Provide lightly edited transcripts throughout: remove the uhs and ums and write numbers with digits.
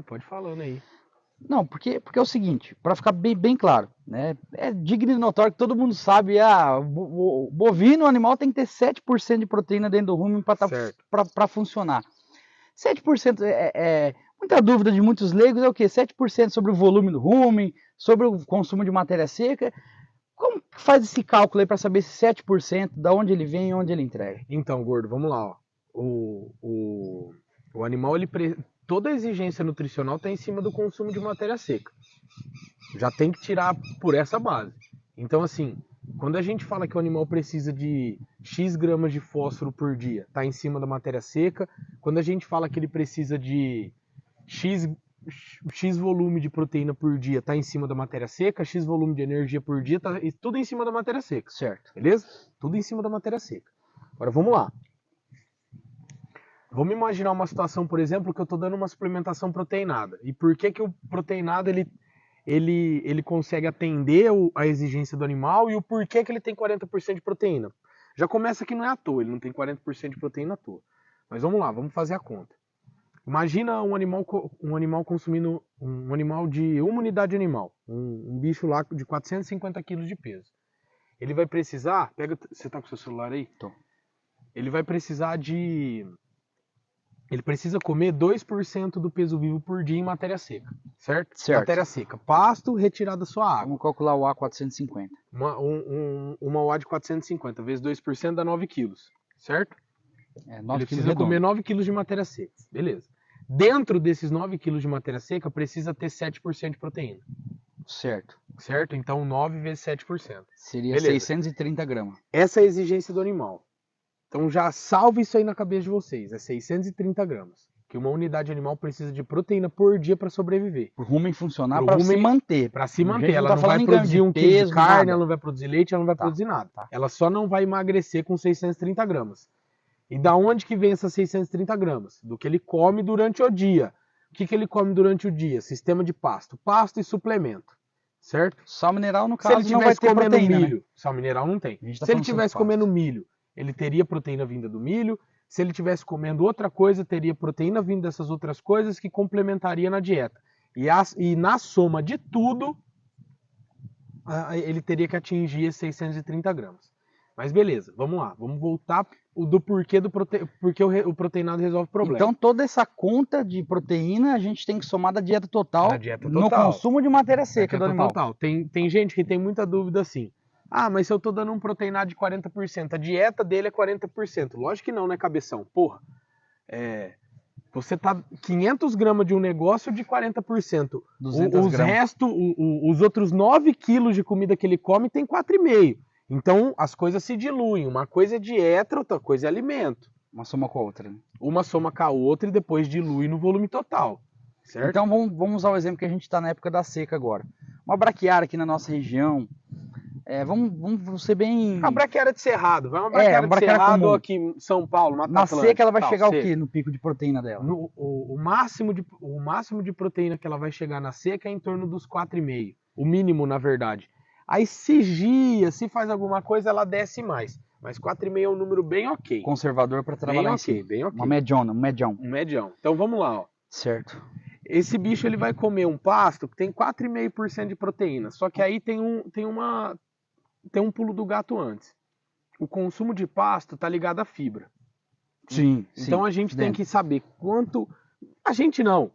Pode falando aí. Não, porque é o seguinte, para ficar bem claro, né? É digno e notório que todo mundo sabe, o bovino, o animal tem que ter 7% de proteína dentro do rumen Certo. para funcionar. 7% muita dúvida de muitos leigos é o quê? 7% sobre o volume do rumen, sobre o consumo de matéria seca. Como que faz esse cálculo aí para saber se 7%, da onde ele vem e onde ele entrega? Então, gordo, vamos lá, ó. O animal, toda a exigência nutricional está em cima do consumo de matéria seca. Já tem que tirar por essa base. Então, assim, quando a gente fala que o animal precisa de X gramas de fósforo por dia, está em cima da matéria seca. Quando a gente fala que ele precisa de X volume de proteína por dia, está em cima da matéria seca. X volume de energia por dia, tá tudo em cima da matéria seca. Certo. Beleza? Tudo em cima da matéria seca. Agora, vamos lá. Vamos imaginar uma situação, por exemplo, que eu estou dando uma suplementação proteinada. E por que o proteinado ele consegue atender a exigência do animal e o porquê que ele tem 40% de proteína? Já começa que não é à toa, ele não tem 40% de proteína à toa. Mas vamos lá, vamos fazer a conta. Imagina um animal consumindo, um animal de uma unidade animal, um bicho lá de 450 quilos de peso. Ele vai precisar, você tá com o seu celular aí? Tô. Ele vai precisar ele precisa comer 2% do peso vivo por dia em matéria seca, certo? Certo. Matéria seca, pasto retirado da sua água. Vamos calcular o A450. Uma OA de 450 vezes 2% dá 9 quilos, certo? 9 Ele quilos precisa comer redondo. 9 quilos de matéria seca, beleza. Dentro desses 9 quilos de matéria seca, precisa ter 7% de proteína. Certo. Certo? Então 9 vezes 7%. Seria Beleza. 630 gramas. Essa é a exigência do animal. Então já salve isso aí na cabeça de vocês. É 630 gramas. Que uma unidade animal precisa de proteína por dia para sobreviver. O rumen funcionar Pro para se rumen- manter. Para se A manter. gente Ela tá não vai falando em grama produzir de 1 quilo de peso, carne, nada. ela não vai produzir leite, ela não vai produzir nada. Ela só não vai emagrecer com 630 gramas. E da onde que vem essas 630 gramas? Do que ele come durante o dia. O que ele come durante o dia? Sistema de pasto. Pasto e suplemento. Certo? Sal mineral, no Se ele caso, não vai tivesse ter comendo proteína, né? milho, sal mineral não tem. A gente tá Se ele falando sobre tivesse pasto. comendo milho, ele teria proteína vinda do milho. Se ele tivesse comendo outra coisa, teria proteína vinda dessas outras coisas que complementaria na dieta. E na soma de tudo, ele teria que atingir esses 630 gramas. Mas beleza, vamos lá. Vamos voltar do porquê porque o proteinado resolve o problema. Então, toda essa conta de proteína a gente tem que somar da dieta total, Da dieta no total. consumo de matéria seca do Dieta animal. total. Tem gente que tem muita dúvida assim. Ah, mas se eu tô dando um proteinado de 40%, a dieta dele é 40%. Lógico que não, né, cabeção? Porra. Você tá 500 gramas de um negócio de 40%. 200 Os gramas. restos, os outros 9 quilos de comida que ele come tem 4,5. Então as coisas se diluem. Uma coisa é dieta, outra coisa é alimento. Uma soma com a outra, né? Uma soma com a outra e depois dilui no volume total. Certo? Então, vamos usar o exemplo que a gente está na época da seca agora. Uma braquiária aqui na nossa região, vamos ser bem... A braquiária de Cerrado. Vai uma braquiária de Cerrado comum. aqui em São Paulo, Mata Na Atlântica, seca ela vai tal, chegar seca. o quê no pico de proteína dela? O máximo de proteína que ela vai chegar na seca é em torno dos 4,5. O mínimo, na verdade. Aí se gia, se faz alguma coisa, ela desce mais. Mas 4,5 é um número bem ok. Conservador para trabalhar Bem em cima. bem ok. Uma mediona, um medião. Um medião. Então vamos lá, ó. Certo. Esse bicho ele vai comer um pasto que tem 4,5% de proteína. Só que aí tem um pulo do gato antes. O consumo de pasto tá ligado à fibra. Sim. Então a gente tem que saber quanto. A gente não.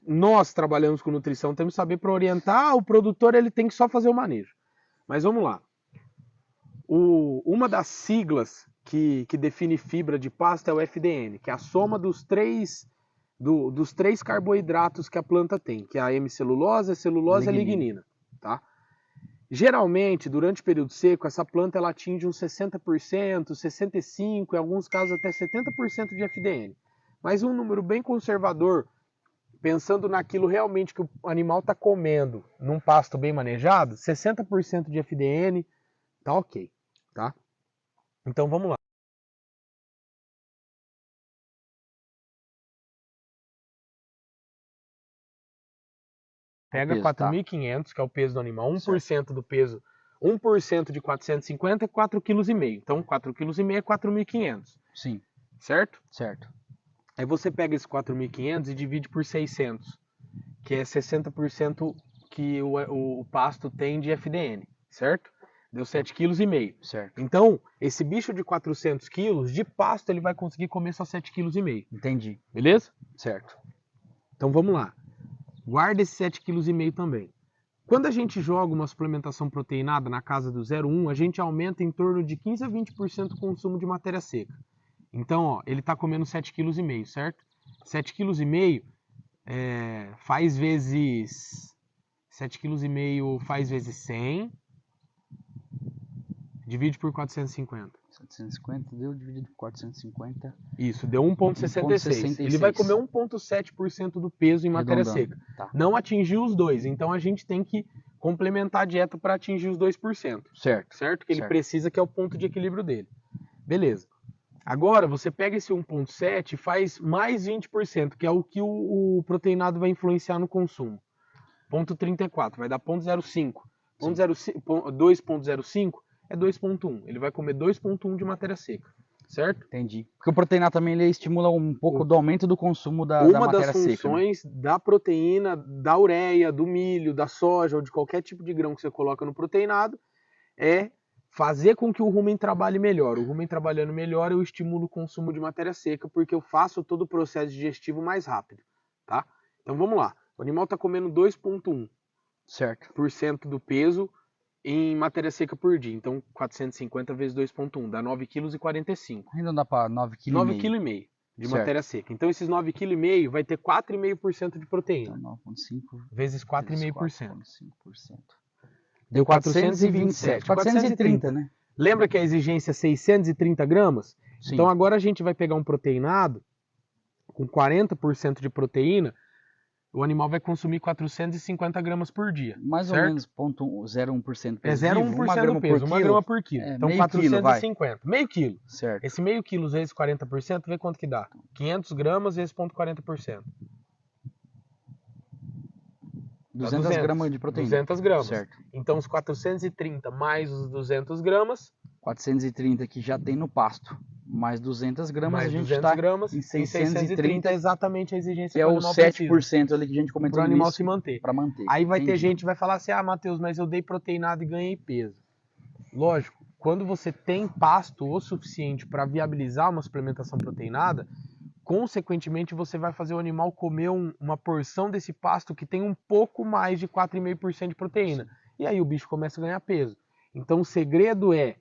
Nós trabalhamos com nutrição, temos que saber para orientar. O produtor ele tem que só fazer o manejo. Mas vamos lá. Uma das siglas que define fibra de pasto é o FDN, que é a soma dos três carboidratos que a planta tem, que é a hemicelulose, a celulose e a lignina. Tá? Geralmente, durante o período seco, essa planta ela atinge uns 60%, 65%, em alguns casos até 70% de FDN. Mas um número bem conservador, pensando naquilo realmente que o animal está comendo num pasto bem manejado, 60% de FDN, tá ok. Tá? Então vamos lá. Pega 4.500, que é o peso do animal, 1% do peso, 1% de 450 é 4,5 kg. Então 4,5 kg é 4.500. Sim. Certo? Certo. Aí você pega esse 4.500 e divide por 600, que é 60% que o pasto tem de FDN, certo? Deu 7,5 kg. Certo. Então, esse bicho de 400 quilos, de pasto, ele vai conseguir comer só 7,5 kg. Entendi. Beleza? Certo. Então vamos lá. Guarda esse 7,5 kg também. Quando a gente joga uma suplementação proteinada na casa do 0,1, a gente aumenta em torno de 15 a 20% o consumo de matéria seca. Então, ó, ele está comendo 7,5 kg, certo? 7,5 kg faz vezes... 7,5 kg faz vezes 100, divide por 450. 750 deu dividido por 450. Isso, deu 1,66. Ele vai comer 1,7% do peso em matéria seca. Tá. Não atingiu os dois, então a gente tem que complementar a dieta para atingir os 2%. Certo. Certo? Que ele precisa, que é o ponto de equilíbrio dele. Beleza. Agora, você pega esse 1,7 e faz mais 20%, que é o que o proteinado vai influenciar no consumo. 0,34, vai dar 0,05. 2,05 é 2,1. Ele vai comer 2,1 de matéria seca, certo? Entendi. Porque o proteinado também ele estimula um pouco do aumento do consumo da Uma matéria das seca. funções da proteína, da ureia, do milho, da soja ou de qualquer tipo de grão que você coloca no proteinado é fazer com que o rumen trabalhe melhor. O rumen trabalhando melhor, eu estimulo o consumo de matéria seca porque eu faço todo o processo digestivo mais rápido, tá? Então vamos lá. O animal está comendo 2,1% do peso em matéria seca por dia. Então 450 vezes 2,1 dá 9,45 kg. Ainda dá para 9,5 kg. 9,5 kg de matéria seca. Então esses 9,5 kg vai ter 4,5% de proteína. Então 9,5 vezes 4,5%. 4,5%. Deu 427. 430, né? Lembra que a exigência é 630 gramas? Sim. Então agora a gente vai pegar um proteinado com 40% de proteína, o animal vai consumir 450 gramas por dia. Mais certo? ou menos 0,1% É 0,1% do peso, 1 grama por quilo. Então meio 450. Meio quilo. Certo. Esse meio quilo vezes 40%, vê quanto que dá. 500 gramas vezes 0,40%. 200 gramas de proteína. 200 gramas. Certo. Então os 430 mais os 200 gramas... 430 que já tem no pasto. Mais 200 gramas mais a gente 200 está gramas, em 630 é exatamente a exigência que é o 7% ali que a gente comentou para o animal se manter. Para manter. Aí vai ter Entendi. gente que vai falar assim, ah, Matheus, mas eu dei proteinado e ganhei peso. Lógico, quando você tem pasto o suficiente para viabilizar uma suplementação proteinada, consequentemente você vai fazer o animal comer uma porção desse pasto que tem um pouco mais de 4,5% de proteína. E aí o bicho começa a ganhar peso. Então o segredo é,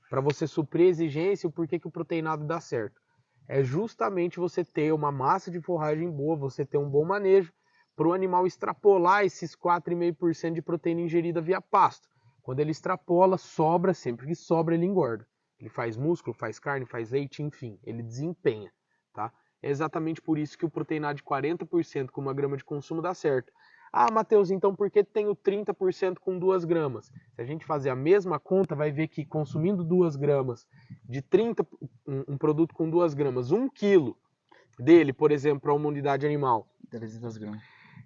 para você suprir a exigência, o porquê que o proteinado dá certo. É justamente você ter uma massa de forragem boa, você ter um bom manejo, para o animal extrapolar esses 4,5% de proteína ingerida via pasto. Quando ele extrapola, sobra, sempre que sobra ele engorda. Ele faz músculo, faz carne, faz leite, enfim, ele desempenha. Tá? É exatamente por isso que o proteinado de 40% com 1 grama de consumo dá certo. Ah, Matheus, então por que tenho 30% com 2 gramas? Se a gente fazer a mesma conta, vai ver que consumindo 2 gramas de 30, um produto com 2 gramas, 1 quilo dele, por exemplo, para uma unidade animal, 300 gramas.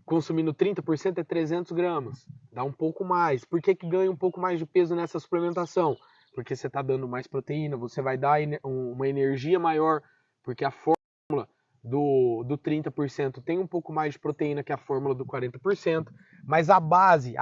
Consumindo 30% é 300 gramas. Dá um pouco mais. Por que ganha um pouco mais de peso nessa suplementação? Porque você está dando mais proteína, você vai dar uma energia maior, porque a fórmula do 30% tem um pouco mais de proteína que a fórmula do 40%, mas a base,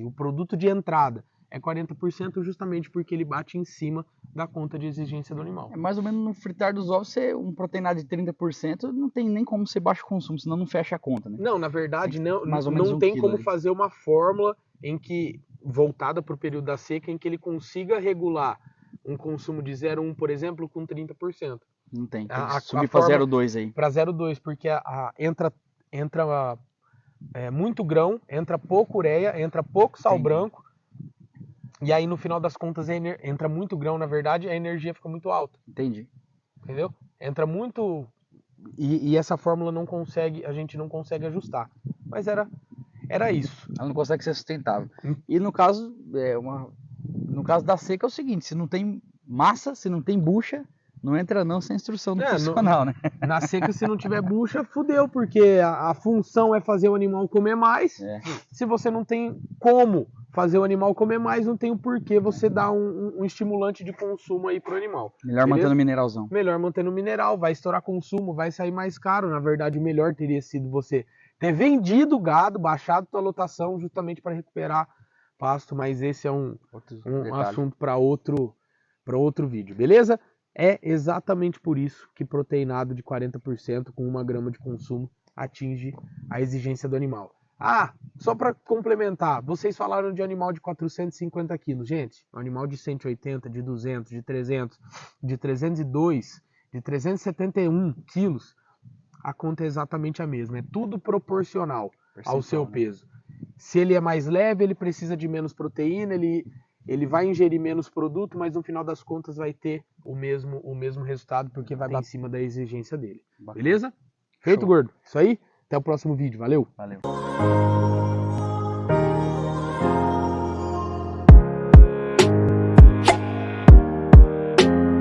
o produto de entrada é 40% justamente porque ele bate em cima da conta de exigência do animal. É mais ou menos no fritar dos ovos, um proteinado de 30% não tem nem como ser baixo consumo, senão não fecha a conta, né? Não, na verdade não Um tem como ali. fazer uma fórmula em que, voltada para o período da seca, em que ele consiga regular um consumo de 0,1, por exemplo, com 30%. Não tem, subir para 0,2 aí. Para 0,2, porque entra muito grão, entra pouco ureia, entra pouco sal branco, e aí no final das contas entra muito grão, na verdade, a energia fica muito alta. Entendi. Entendeu? Entra muito... E essa fórmula a gente não consegue ajustar. Mas era isso. Ela não consegue ser sustentável. E no caso, no caso da seca é o seguinte, se não tem massa, se não tem bucha, não entra não sem instrução do profissional, né? Na seca, se não tiver bucha, fudeu, porque a função é fazer o animal comer mais. Se você não tem como fazer o animal comer mais, não tem o porquê você dar um estimulante de consumo aí pro animal. Melhor mantendo o mineralzão. Melhor mantendo o mineral, vai estourar consumo, vai sair mais caro. Na verdade, o melhor teria sido você ter vendido o gado, baixado sua lotação justamente para recuperar pasto, mas esse é um assunto para outro vídeo, beleza? É exatamente por isso que proteinado de 40% com 1 grama de consumo atinge a exigência do animal. Ah, só para complementar, vocês falaram de animal de 450 quilos. Gente, um animal de 180, de 200, de 300, de 302, de 371 quilos, a conta é exatamente a mesma. É tudo proporcional ao seu peso. Se ele é mais leve, ele precisa de menos proteína, ele vai ingerir menos produto, mas no final das contas vai ter o mesmo resultado, porque vai bater em cima da exigência dele. Beleza? Feito, gordo? Isso aí? Até o próximo vídeo. Valeu! Valeu!